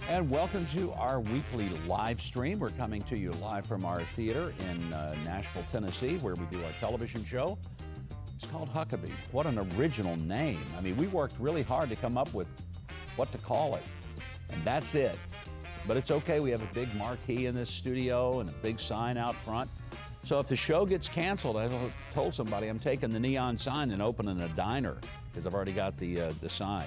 And welcome to our weekly live stream. We're coming to you live from our theater in Nashville, Tennessee, where we do our television show. It's called Huckabee. What an original name. I mean, we worked really hard to come up with what to call it, and that's it. But it's okay. We have a big marquee in this studio and a big sign out front. So if the show gets canceled, I told somebody I'm taking the neon sign and opening a diner because I've already got the sign.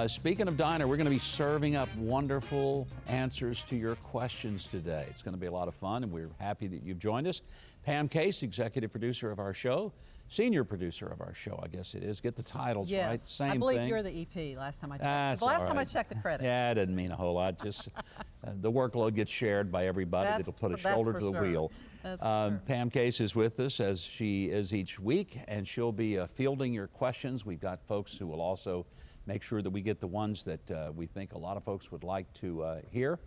Speaking of diner, we're going to be serving up wonderful answers to your questions today. It's going to be a lot of fun, and we're happy that you've joined us. Pam Case, executive producer of our show, senior producer of our show, I guess it is. Get the titles right. Same thing. I believe you're the EP last time I checked. The last time I checked the credits. Yeah, it didn't mean a whole lot. Just the workload gets shared by everybody. It'll put a shoulder to the wheel. Pam Case is with us, as she is each week, and she'll be fielding your questions. We've got folks who will also make sure that we get the ones that we think a lot of folks would like to hear.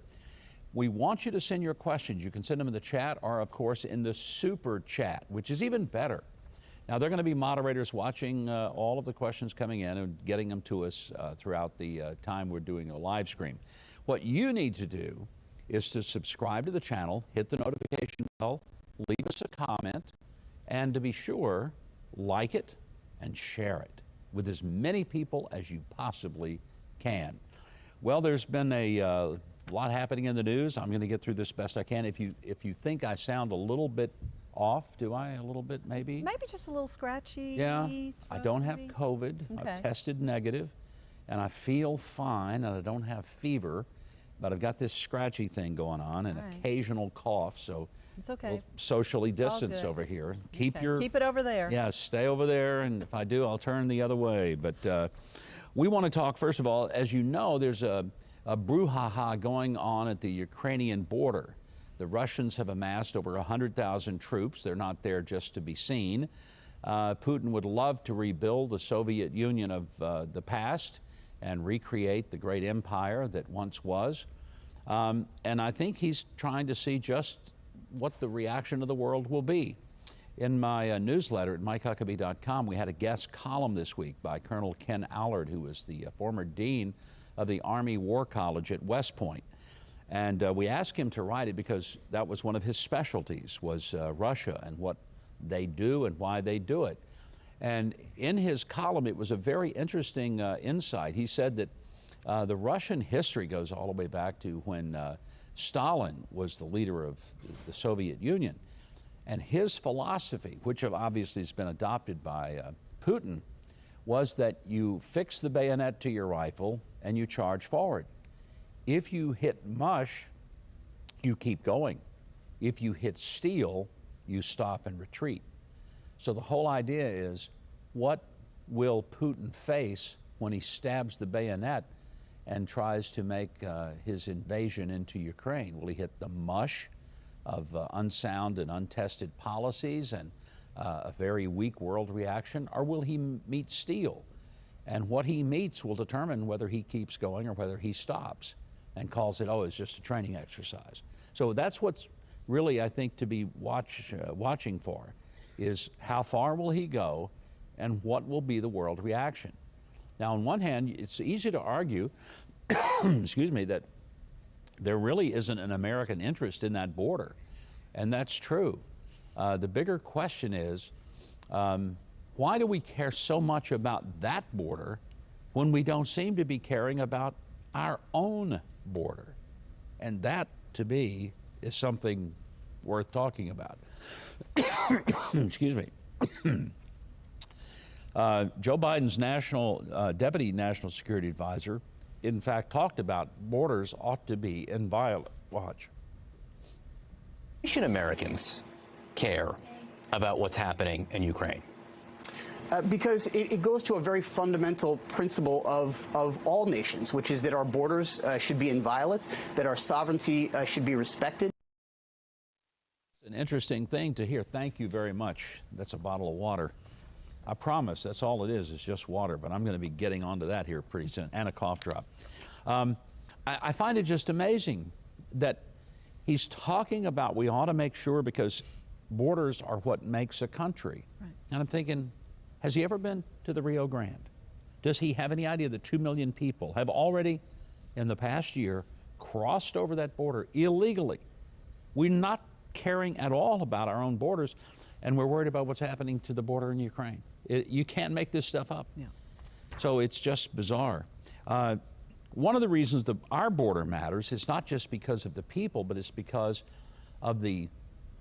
We want you to send your questions. You can send them in the chat or, of course, in the super chat, which is even better. Now, there are going to be moderators watching all of the questions coming in and getting them to us throughout the time we're doing a live stream. What you need to do is to subscribe to the channel, hit the notification bell, leave us a comment, and to be sure, like it and share it with as many people as you possibly can. Well, there's been a lot happening in the news. I'm going to get through this best I can. If you think I sound a little bit off, do I? A little bit, maybe? Maybe just a little scratchy. Yeah. I don't have COVID. Okay. I've tested negative, and I feel fine, and I don't have fever, but I've got this scratchy thing going on, and occasional cough, so it's okay. We'll socially distance over here. Keep it over there. Yeah, stay over there, and if I do, I'll turn the other way. But we want to talk, first of all, as you know, there's a brouhaha going on at the Ukrainian border. The Russians have amassed over 100,000 troops. They're not there just to be seen. Putin would love to rebuild the Soviet Union of the past and recreate the great empire that once was. And I think he's trying to see just what the reaction of the world will be. In my newsletter at MikeHuckabee.com, we had a guest column this week by Colonel Ken Allard, who was the former dean of the Army War College at West Point. And we asked him to write it because that was one of his specialties, was Russia and what they do and why they do it. And in his column, it was a very interesting insight. He said that the Russian history goes all the way back to when Stalin was the leader of the Soviet Union. And his philosophy, which obviously has been adopted by Putin, was that you fix the bayonet to your rifle and you charge forward. If you hit mush, you keep going. If you hit steel, you stop and retreat. So the whole idea is, what will Putin face when he stabs the bayonet and tries to make his invasion into Ukraine? Will he hit the mush of unsound and untested policies and a very weak world reaction, or will he meet steel? And what he meets will determine whether he keeps going or whether he stops and calls it, oh, it's just a training exercise. So that's what's really, I think, to be watching for, is how far will he go and what will be the world reaction. Now, on one hand, it's easy to argue, excuse me, that there really isn't an American interest in that border, and that's true. The bigger question is, why do we care so much about that border when we don't seem to be caring about our own border? And that, to me, is something worth talking about. Excuse me. Joe Biden's Deputy National Security Advisor, in fact, talked about borders ought to be inviolate. Watch. Should Americans care about what's happening in Ukraine? Because it goes to a very fundamental principle of all nations, which is that our borders should be inviolate, that our sovereignty should be respected. It's an interesting thing to hear. Thank you very much. That's a bottle of water. I promise that's all it is just water, but I'm going to be getting onto that here pretty soon, and a cough drop. I find it just amazing that he's talking about we ought to make sure, because borders are what makes a country. Right. And I'm thinking, has he ever been to the Rio Grande? Does he have any idea that 2 million people have already, in the past year, crossed over that border illegally. We're not caring at all about our own borders, and we're worried about what's happening to the border in Ukraine. You can't make this stuff up. Yeah. So it's just bizarre. One of the reasons that our border matters is not just because of the people, but it's because of the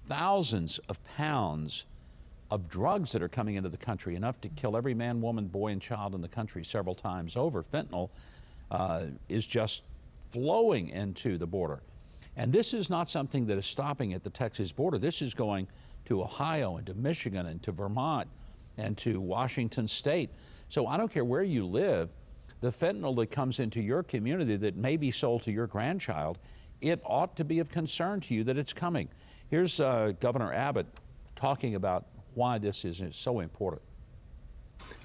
thousands of pounds of drugs that are coming into the country, enough to kill every man, woman, boy, and child in the country several times over. Fentanyl is just flowing into the border. And this is not something that is stopping at the Texas border. This is going to Ohio and to Michigan and to Vermont and to Washington State. So I don't care where you live, the fentanyl that comes into your community that may be sold to your grandchild, it ought to be of concern to you that it's coming. Here's Governor Abbott talking about why this is so important.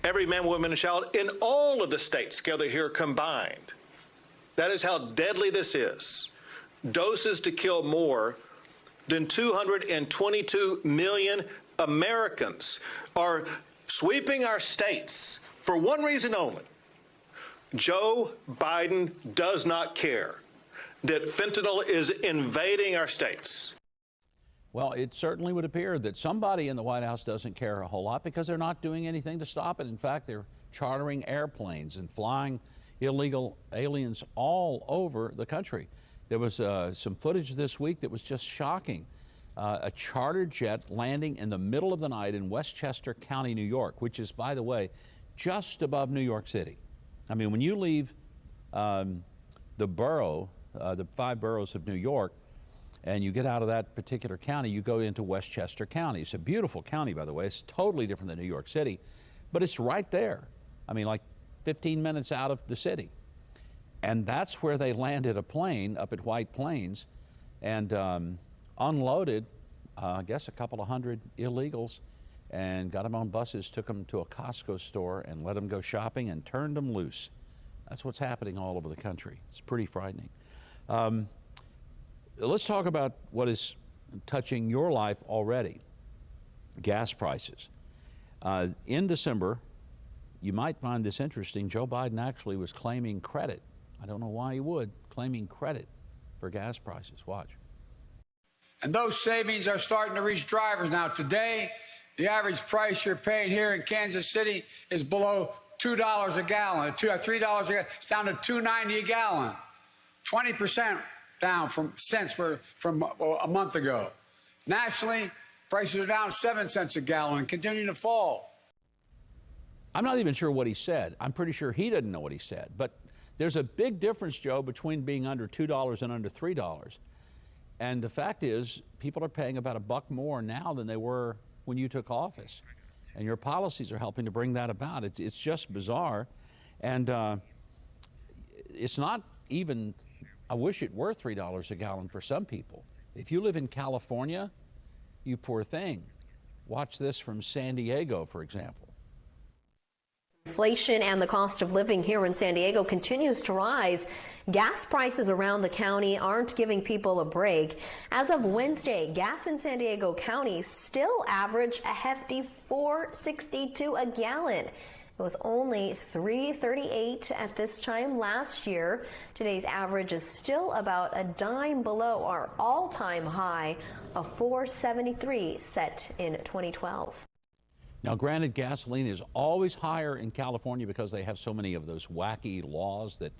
Every man, woman, and child in all of the states together here combined. That is how deadly this is. Doses to kill more than 222 million Americans are sweeping our states for one reason only. Joe Biden does not care that fentanyl is invading our states. Well, it certainly would appear that somebody in the White House doesn't care a whole lot because they're not doing anything to stop it. In fact, they're chartering airplanes and flying illegal aliens all over the country. There was some footage this week that was just shocking. A charter jet landing in the middle of the night in Westchester County, New York, which is, by the way, just above New York City. I mean, when you leave the borough, the 5 boroughs of New York, and you get out of that particular county, you go into Westchester County. It's a beautiful county, by the way. It's totally different than New York City, but it's right there. I mean, like 15 minutes out of the city. And that's where they landed a plane up at White Plains and unloaded, I guess, a couple of hundred illegals and got them on buses, took them to a Costco store and let them go shopping and turned them loose. That's what's happening all over the country. It's pretty frightening. Let's talk about what is touching your life already, gas prices. In December, you might find this interesting, Joe Biden actually was claiming credit. I don't know why he would, claiming credit for gas prices. Watch. And those savings are starting to reach drivers now. Today, the average price you're paying here in Kansas City is below $2 a gallon, $3 a gallon. It's down to $2.90 a gallon, 20% down from a month ago. Nationally, prices are down 7 cents a gallon and continuing to fall. I'm not even sure what he said. I'm pretty sure he didn't know what he said. But there's a big difference, Joe, between being under $2 and under $3. And the fact is, people are paying about $1 more now than they were when you took office. And your policies are helping to bring that about. It's just bizarre. And it's not even, I wish it were $3 a gallon for some people. If you live in California, you poor thing. Watch this from San Diego, for example. Inflation and the cost of living here in San Diego continues to rise. Gas prices around the county aren't giving people a break. As of Wednesday, gas in San Diego County still average a hefty $4.62 a gallon. It was only $3.38 at this time last year. Today's average is still about a dime below our all-time high of $4.73 set in 2012. Now, granted, gasoline is always higher in California because they have so many of those wacky laws that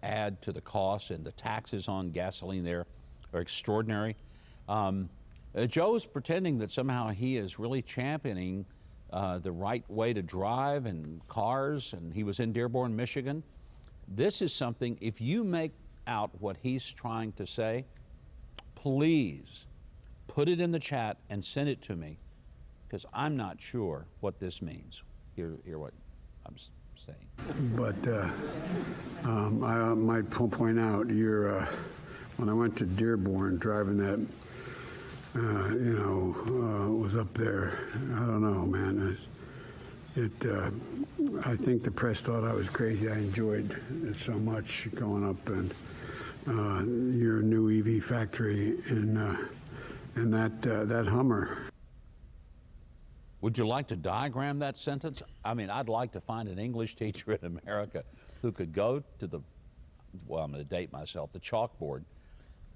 add to the cost, and the taxes on gasoline there are extraordinary. Joe's pretending that somehow he is really championing the right way to drive and cars, and he was in Dearborn, Michigan. This is something, if you make out what he's trying to say, please put it in the chat and send it to me, because I'm not sure what this means. Hear what I'm saying. But I might point out, when I went to Dearborn, driving that, was up there. I don't know, man. I think the press thought I was crazy. I enjoyed it so much going up and your new EV factory and that Hummer. Would you like to diagram that sentence? I mean, I'd like to find an English teacher in America who could go to the well, I'm going to date myself, the chalkboard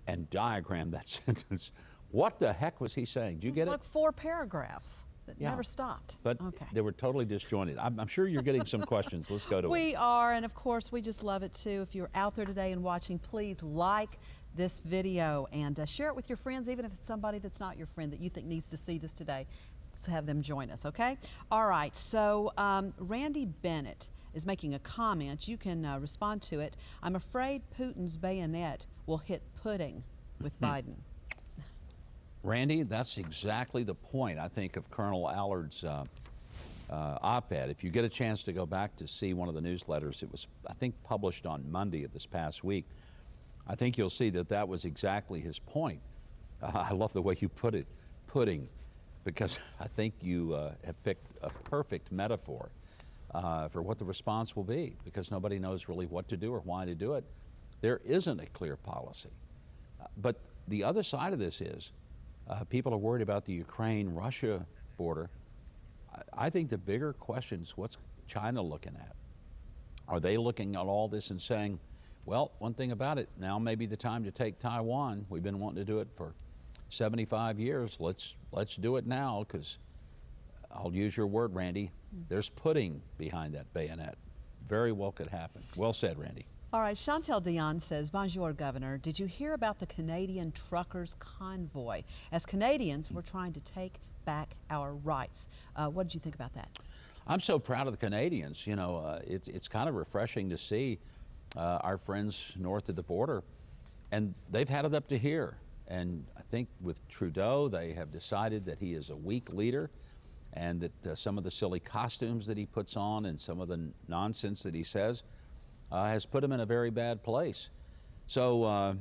and diagram that sentence. What the heck was he saying? Did you get it? Like 4 paragraphs that never stopped. But they were totally disjointed. I'm sure you're getting some questions. Let's go to it. We are, and of course, we just love it too. If you're out there today and watching, please like this video and share it with your friends, even if it's somebody that's not your friend that you think needs to see this today. Let's have them join us, okay? All right, so Randy Bennett is making a comment. You can respond to it. I'm afraid Putin's bayonet will hit pudding with Biden. Randy, that's exactly the point, I think, of Colonel Allard's op-ed. If you get a chance to go back to see one of the newsletters, it was, I think, published on Monday of this past week, I think you'll see that that was exactly his point. I love the way you put it, pudding, because I think you have picked a perfect metaphor for what the response will be, because nobody knows really what to do or why to do it. There isn't a clear policy. But the other side of this is, people are worried about the Ukraine-Russia border. I think the bigger question is, what's China looking at? Are they looking at all this and saying, well, one thing about it, now may be the time to take Taiwan. We've been wanting to do it for 75 years. Let's do it now, because I'll use your word, Randy, there's pudding behind that bayonet. Very well could happen. Well said, Randy. All right, Chantel Dion says, Bonjour, Governor. Did you hear about the Canadian truckers' convoy? As Canadians, we're trying to take back our rights. What did you think about that? I'm so proud of the Canadians. You know, it's kind of refreshing to see our friends north of the border, and they've had it up to here. And I think with Trudeau, they have decided that he is a weak leader, and that some of the silly costumes that he puts on and some of the nonsense that he says has put him in a very bad place. So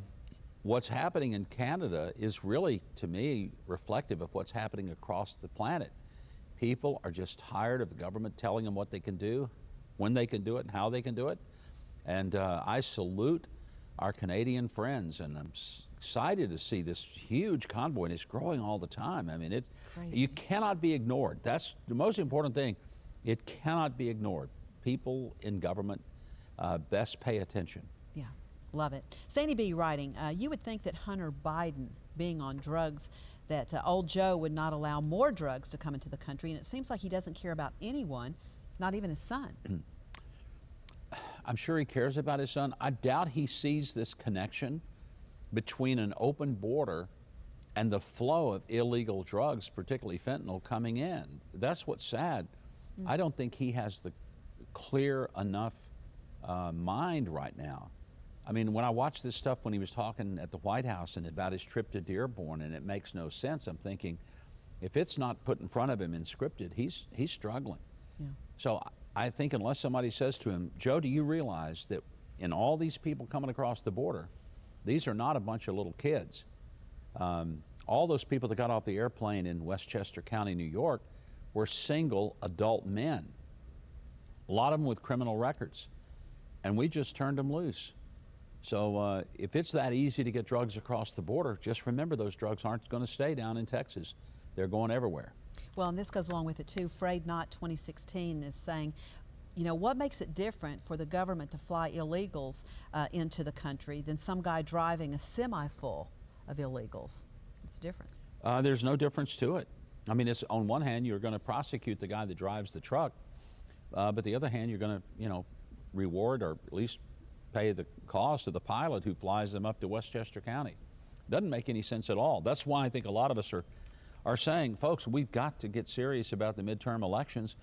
what's happening in Canada is really, to me, reflective of what's happening across the planet. People are just tired of the government telling them what they can do, when they can do it, and how they can do it. And I salute our Canadian friends, and I'm excited to see this huge convoy, and it's growing all the time. I mean, you cannot be ignored. That's the most important thing. It cannot be ignored. People in government best pay attention. Yeah, love it. Sandy B. writing, you would think that Hunter Biden being on drugs, that old Joe would not allow more drugs to come into the country, and it seems like he doesn't care about anyone, not even his son. I'm sure he cares about his son. I doubt he sees this connection between an open border and the flow of illegal drugs, particularly fentanyl, coming in. That's what's sad. I don't think he has the clear enough mind right now. I mean, when I watch this stuff when he was talking at the White House and about his trip to Dearborn, and it makes no sense, I'm thinking, if it's not put in front of him and scripted, he's struggling. Yeah. So I think unless somebody says to him, Joe, do you realize that in all these people coming across the border, these are not a bunch of little kids. All those people that got off the airplane in Westchester County, New York, were single adult men, a lot of them with criminal records, and we just turned them loose. So if it's that easy to get drugs across the border, just remember those drugs aren't going to stay down in Texas. They're going everywhere. Well, and this goes along with it too. Frayed Not 2016 is saying, you know, what makes it different for the government to fly illegals into the country than some guy driving a semi full of illegals? It's different. There's no difference to it. I mean, it's on one hand, you're going to prosecute the guy that drives the truck, but the other hand, you're going to, you know, reward or at least pay the cost of the pilot who flies them up to Westchester County. Doesn't make any sense at all. That's why I think a lot of us are saying, folks, we've got to get serious about the midterm elections,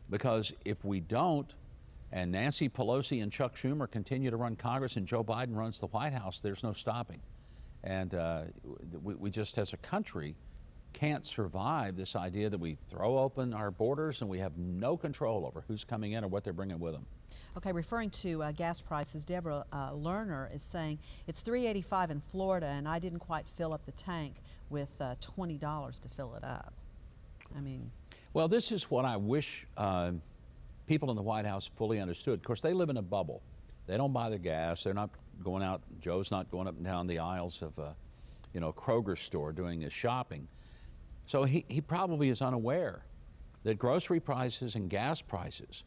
because if we don't, and Nancy Pelosi and Chuck Schumer continue to run Congress and Joe Biden runs the White House, there's no stopping. And we just, as a country, can't survive this idea that we throw open our borders and we have no control over who's coming in or what they're bringing with them. Okay, referring to gas prices, Deborah Lerner is saying it's $3.85 in Florida, and I didn't quite fill up the tank with $20 to fill it up. I mean, well, this is what I wish people in the White House fully understood. Of course, they live in a bubble. They don't buy their gas. They're not going out. Joe's not going up and down the aisles of you know, Kroger store doing his shopping. So he probably is unaware that grocery prices and gas prices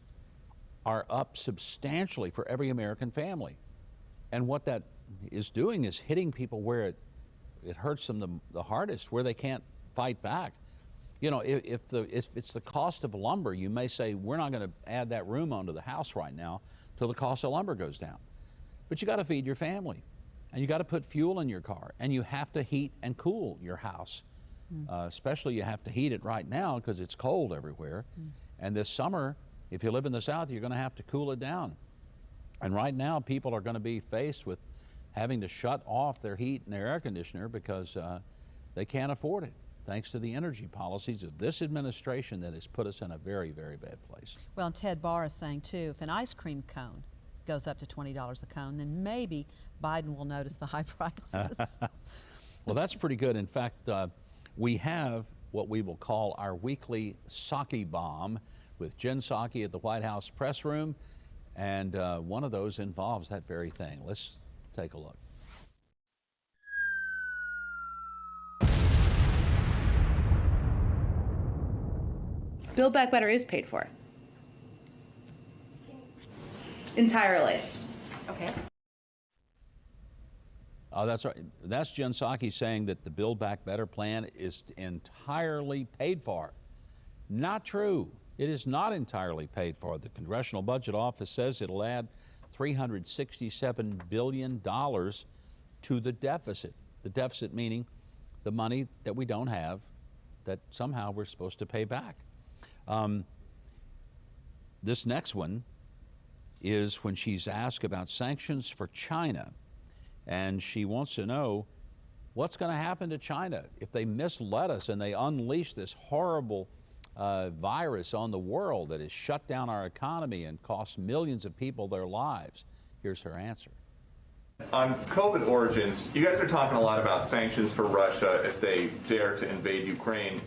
are up substantially for every American family. And what that is doing is hitting people where it hurts them the hardest, where they can't fight back. You know, if it's the cost of lumber, you may say, we're not going to add that room onto the house right now till the cost of lumber goes down. But you got to feed your family, and you got to put fuel in your car, and you have to heat and cool your house. Especially you have to heat it right now because it's cold everywhere. And this summer, if you live in the South, you're going to have to cool it down. And right now, people are going to be faced with having to shut off their heat and their air conditioner because they can't afford it, thanks to the energy policies of this administration that has put us in a very, very bad place. Well, and Ted Barr is saying, too, if an ice cream cone goes up to $20 a cone, then maybe Biden will notice the high prices. Well, that's pretty good. In fact, we have what we will call our weekly PSAKI bomb with Jen Psaki at the White House press room, and one of those involves that very thing. Let's take a look. Build Back Better is paid for. Entirely. Okay. Oh, that's right. That's Jen Psaki saying that the Build Back Better plan is entirely paid for. Not true. It is not entirely paid for. The Congressional Budget Office says it'll add $367 billion to the deficit. The deficit meaning the money that we don't have that somehow we're supposed to pay back. This next one is when she's asked about sanctions for China. And she wants to know what's going to happen to China if they misled us and they unleash this horrible virus on the world that has shut down our economy and cost millions of people their lives. Here's her answer. On COVID origins, you guys are talking a lot about sanctions for Russia if they dare to invade Ukraine.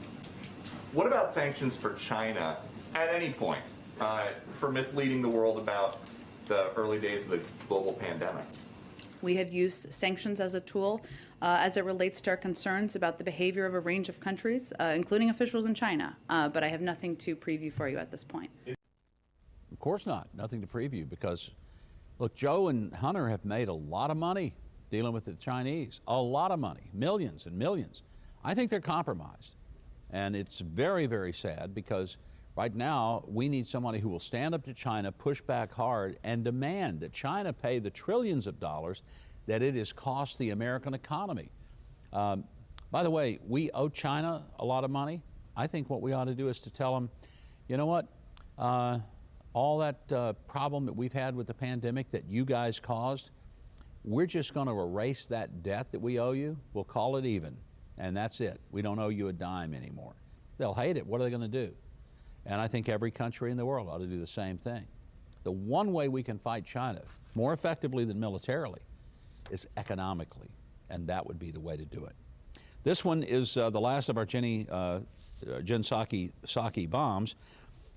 What about sanctions for China at any point for misleading the world about the early days of the global pandemic? We have used sanctions as a tool as it relates to our concerns about the behavior of a range of countries, including officials in China. But I have nothing to preview for you at this point. Of course not. Nothing to preview because, look, Joe and Hunter have made a lot of money dealing with the Chinese. A lot of money. Millions and millions. I think they're compromised. And it's very, very sad because right now we need somebody who will stand up to China, push back hard, and demand that China pay the trillions of dollars that it has cost the American economy. By the way, we owe China a lot of money. I think what we ought to do is to tell them, you know what, all that problem that we've had with the pandemic that you guys caused, we're just going to erase that debt that we owe you. We'll call it even, and that's it. We don't owe you a dime anymore. They'll hate it. What are they going to do? And I think every country in the world ought to do the same thing. The one way we can fight China more effectively than militarily is economically, and that would be the way to do it. This one is the last of our Jen Psaki bombs,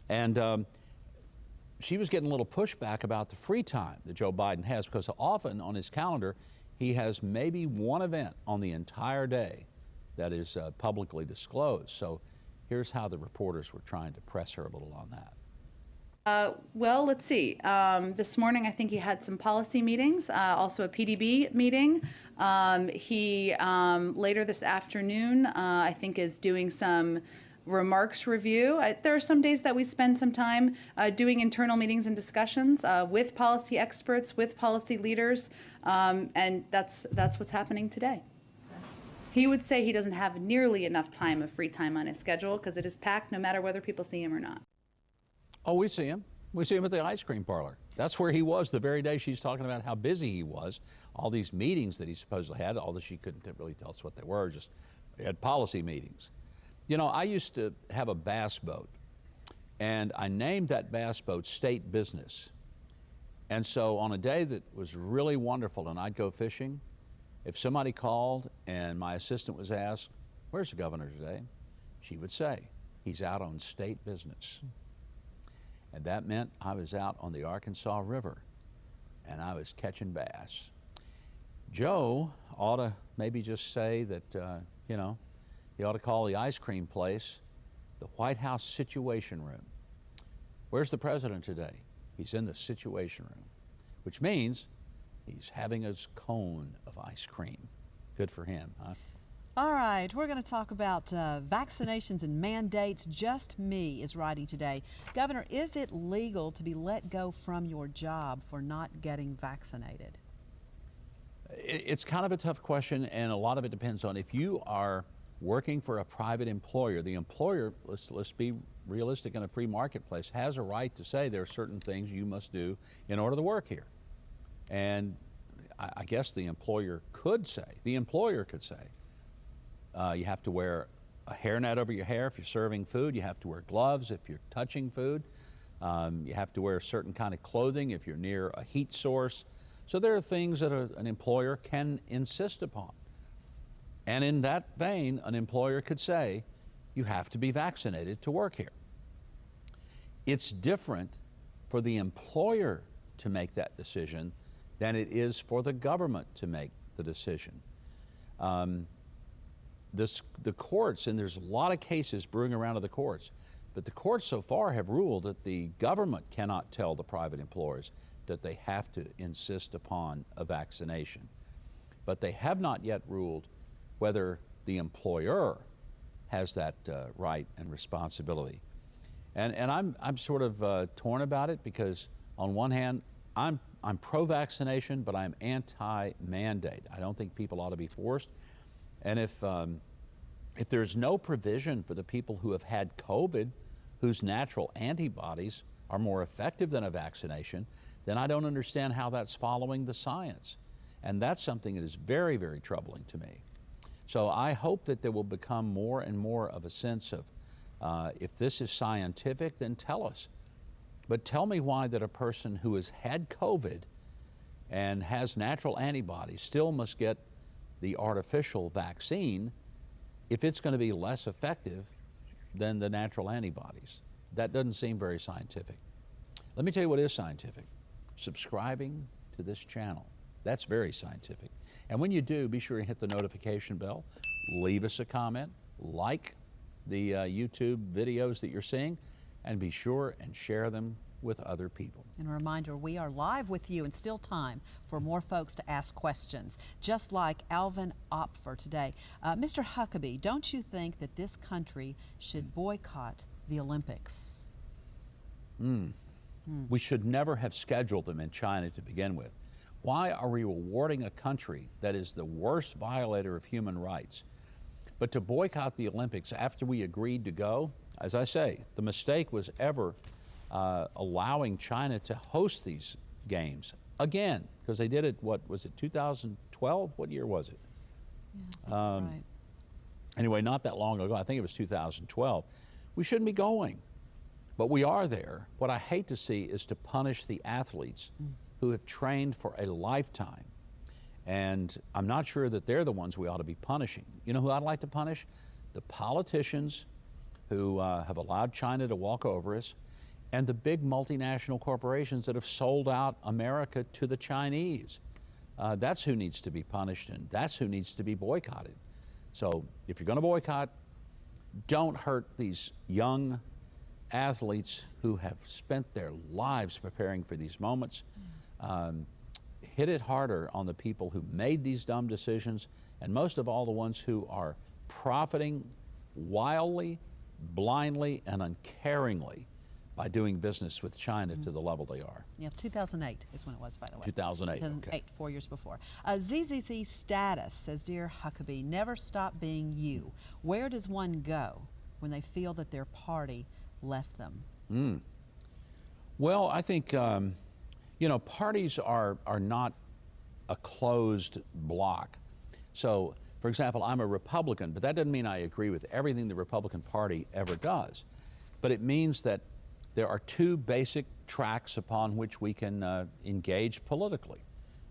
and she was getting a little pushback about the free time that Joe Biden has because often on his calendar he has maybe one event on the entire day that is publicly disclosed. So here's how the reporters were trying to press her a little on that. Well, let's see. This morning, I think he had some policy meetings, also a PDB meeting. He, later this afternoon, I think is doing some remarks review. There are some days that we spend some time doing internal meetings and discussions with policy experts, with policy leaders, and that's what's happening today. He would say he doesn't have nearly enough time of free time on his schedule because it is packed no matter whether people see him or not. Oh, we see him. We see him at the ice cream parlor. That's where he was the very day she's talking about how busy he was. All these meetings that he supposedly had, although she couldn't really tell us what they were, just he had policy meetings. You know, I used to have a bass boat, and I named that bass boat State Business. And so on a day that was really wonderful and I'd go fishing, if somebody called and my assistant was asked, "Where's the governor today?" she would say, "He's out on state business." And that meant I was out on the Arkansas River and I was catching bass. Joe ought to maybe just say that, you know, he ought to call the ice cream place the White House Situation Room. Where's the president today? He's in the Situation Room, which means He's having his cone of ice cream. Good for him, huh? All right, we're going to talk about vaccinations and mandates. Just Me is writing today. Governor, is it legal to be let go from your job for not getting vaccinated? It's kind of a tough question, and a lot of it depends on if you are working for a private employer. The employer, let's be realistic, in a free marketplace, has a right to say there are certain things you must do in order to work here. And I guess the employer could say, you have to wear a hairnet over your hair if you're serving food. You have to wear gloves if you're touching food. You have to wear a certain kind of clothing if you're near a heat source. So there are things that an employer can insist upon. And in that vein, an employer could say, you have to be vaccinated to work here. It's different for the employer to make that decision than it is for the government to make the decision. The courts, and there's a lot of cases brewing around to the courts, but the courts so far have ruled that the government cannot tell the private employers that they have to insist upon a vaccination. But they have not yet ruled whether the employer has that right and responsibility. And I'm sort of torn about it because on one hand, I'm pro-vaccination, but I'm anti-mandate. I don't think people ought to be forced. And if there's no provision for the people who have had COVID, whose natural antibodies are more effective than a vaccination, then I don't understand how that's following the science. And that's something that is very, very troubling to me. So I hope that there will become more and more of a sense of, if this is scientific, then tell us. But tell me why that a person who has had COVID and has natural antibodies still must get the artificial vaccine if it's going to be less effective than the natural antibodies. That doesn't seem very scientific. Let me tell you what is scientific. Subscribing to this channel. That's very scientific. And when you do, be sure to hit the notification bell, leave us a comment, like the YouTube videos that you're seeing, and be sure and share them with other people. And a reminder, we are live with you and still time for more folks to ask questions, just like Alvin Opfer today. Mr. Huckabee, don't you think that this country should boycott the Olympics? We should never have scheduled them in China to begin with. Why are we rewarding a country that is the worst violator of human rights? But to boycott the Olympics after we agreed to go, as I say, the mistake was ever allowing China to host these games again, because they did it, what was it, 2012? What year was it? Yeah, right. Anyway, not that long ago. I think it was 2012. We shouldn't be going, but we are there. What I hate to see is to punish the athletes who have trained for a lifetime. And I'm not sure that they're the ones we ought to be punishing. You know who I'd like to punish? The politicians who have allowed China to walk over us, and the big multinational corporations that have sold out America to the Chinese. That's who needs to be punished, and that's who needs to be boycotted. So if you're going to boycott, don't hurt these young athletes who have spent their lives preparing for these moments. Hit it harder on the people who made these dumb decisions, and most of all the ones who are profiting wildly, blindly, and uncaringly by doing business with China to the level they are. Yeah, 2008 is when it was, by the way. 2008, 2008, okay. 4 years before. ZZZ Status says, Dear Huckabee, never stop being you. Where does one go when they feel that their party left them? Well, I think, you know, parties are not a closed block. So, for example, I'm a Republican, but that doesn't mean I agree with everything the Republican Party ever does. But it means that there are two basic tracks upon which we can engage politically,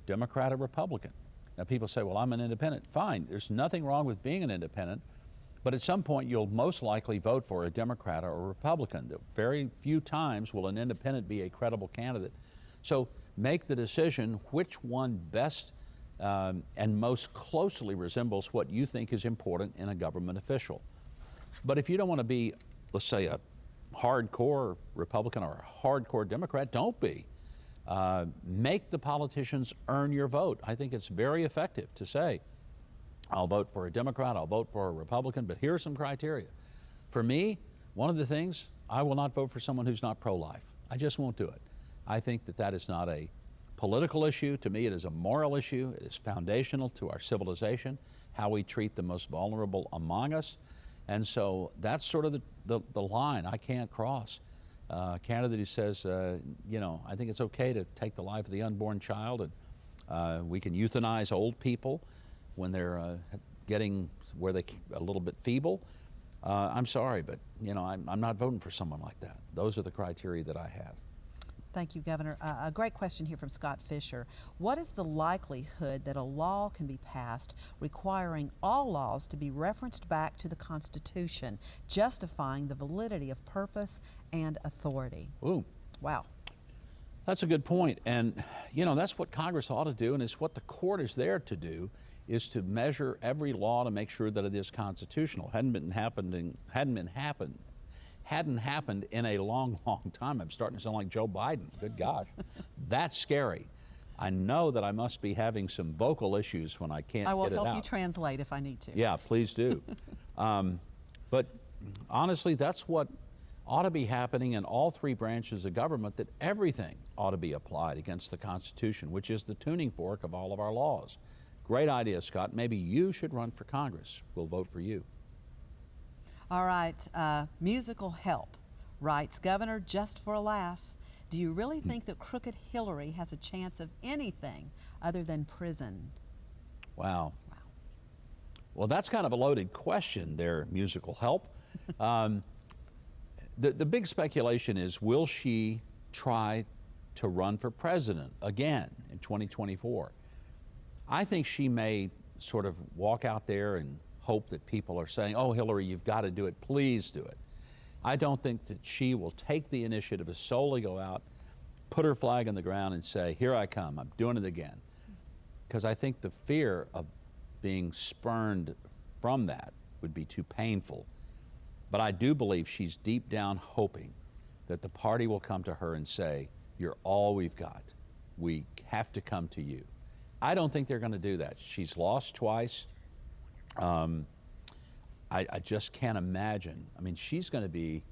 Democrat or Republican. Now people say, well, I'm an independent. Fine, there's nothing wrong with being an independent, but at some point you'll most likely vote for a Democrat or a Republican. Very few times will an independent be a credible candidate. So make the decision which one best and most closely resembles what you think is important in a government official. But if you don't want to be, let's say, a hardcore Republican or a hardcore Democrat, don't be. Make the politicians earn your vote. I think it's very effective to say, I'll vote for a Democrat, I'll vote for a Republican, but here are some criteria. For me, one of the things, I will not vote for someone who's not pro-life. I just won't do it. I think that that is not a political issue. To me, it is a moral issue. It is foundational to our civilization, how we treat the most vulnerable among us. And so that's sort of the line I can't cross. A candidate who says, you know, I think it's okay to take the life of the unborn child, and we can euthanize old people when they're getting where they're a little bit feeble. I'm sorry, but you know, I'm not voting for someone like that. Those are the criteria that I have. Thank you, Governor. A great question here from Scott Fisher. What is the likelihood that a law can be passed requiring all laws to be referenced back to the Constitution, justifying the validity of purpose and authority? Ooh. Wow. That's a good point. And, you know, that's what Congress ought to do, and it's what the court is there to do, is to measure every law to make sure that it is constitutional. Hadn't happened in a long, long time. I'm starting to sound like Joe Biden. Good gosh. That's scary. I know that I must be having some vocal issues when I can't get it out. I will help you translate if I need to. Yeah, please do. But honestly, that's what ought to be happening in all three branches of government, that everything ought to be applied against the Constitution, which is the tuning fork of all of our laws. Great idea, Scott. Maybe you should run for Congress. We'll vote for you. All right, Musical Help writes, Governor, just for a laugh, do you really think that crooked Hillary has a chance of anything other than prison? Wow. Well, that's kind of a loaded question there, Musical Help. The big speculation is, will she try to run for president again in 2024? I think she may sort of walk out there and hope that people are saying, oh, Hillary, you've got to do it, please do it. I don't think that she will take the initiative to solely go out, put her flag in the ground and say, here I come, I'm doing it again. Because I think the fear of being spurned from that would be too painful. But I do believe she's deep down hoping that the party will come to her and say, you're all we've got. We have to come to you. I don't think they're going to do that. She's lost twice. I just can't imagine. I mean, she's going to be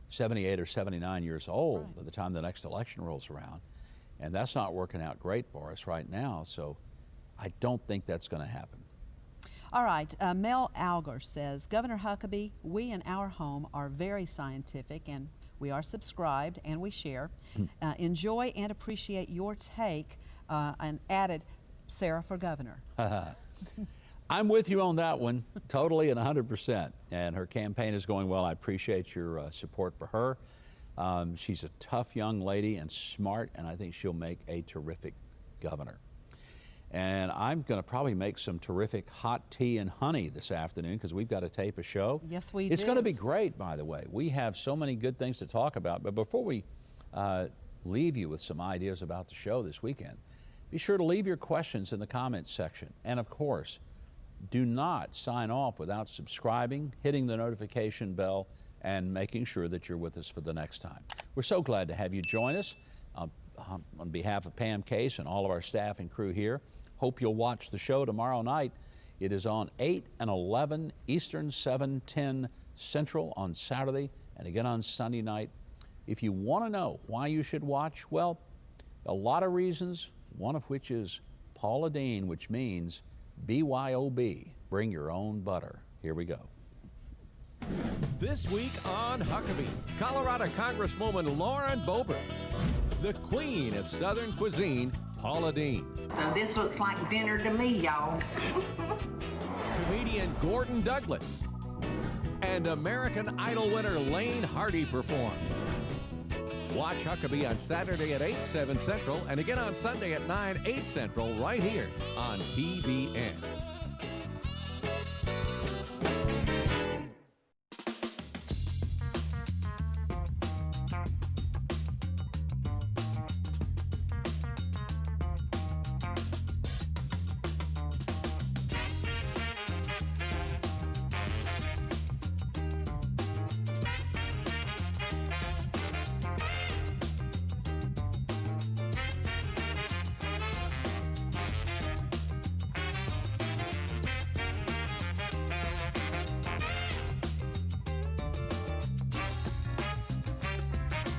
78 or 79 years old by the time the next election rolls around. And that's not working out great for us right now. So I don't think that's going to happen. All right, Mel Alger says, Governor Huckabee, we in our home are very scientific and we are subscribed and we share. Enjoy and appreciate your take, and added, Sarah for governor. I'm with you on that one, totally and 100%. And her campaign is going well. I appreciate your support for her. She's a tough young lady and smart, and I think she'll make a terrific governor. And I'm going to probably make some terrific hot tea and honey this afternoon because we've got to tape a show. Yes, we do. It's going to be great, by the way. We have so many good things to talk about. But before we leave you with some ideas about the show this weekend, be sure to leave your questions in the comments section. And of course, do not sign off without subscribing, hitting the notification bell, and making sure that you're with us for the next time. We're so glad to have you join us. On behalf of Pam Case and all of our staff and crew here, hope you'll watch the show tomorrow night. It is on 8 and 11 Eastern, 7, 10 Central on Saturday, and again on Sunday night. If you want to know why you should watch, well, a lot of reasons, one of which is Paula Deen, which means BYOB, bring your own butter. Here we go. This week on Huckabee, Colorado Congresswoman Lauren Boebert, the queen of Southern cuisine, Paula Deen. So this looks like dinner to me, y'all. Comedian Gordon Douglas, and American Idol winner Lane Hardy perform. Watch Huckabee on Saturday at 8, 7 Central, and again on Sunday at 9, 8 Central, right here on TBN.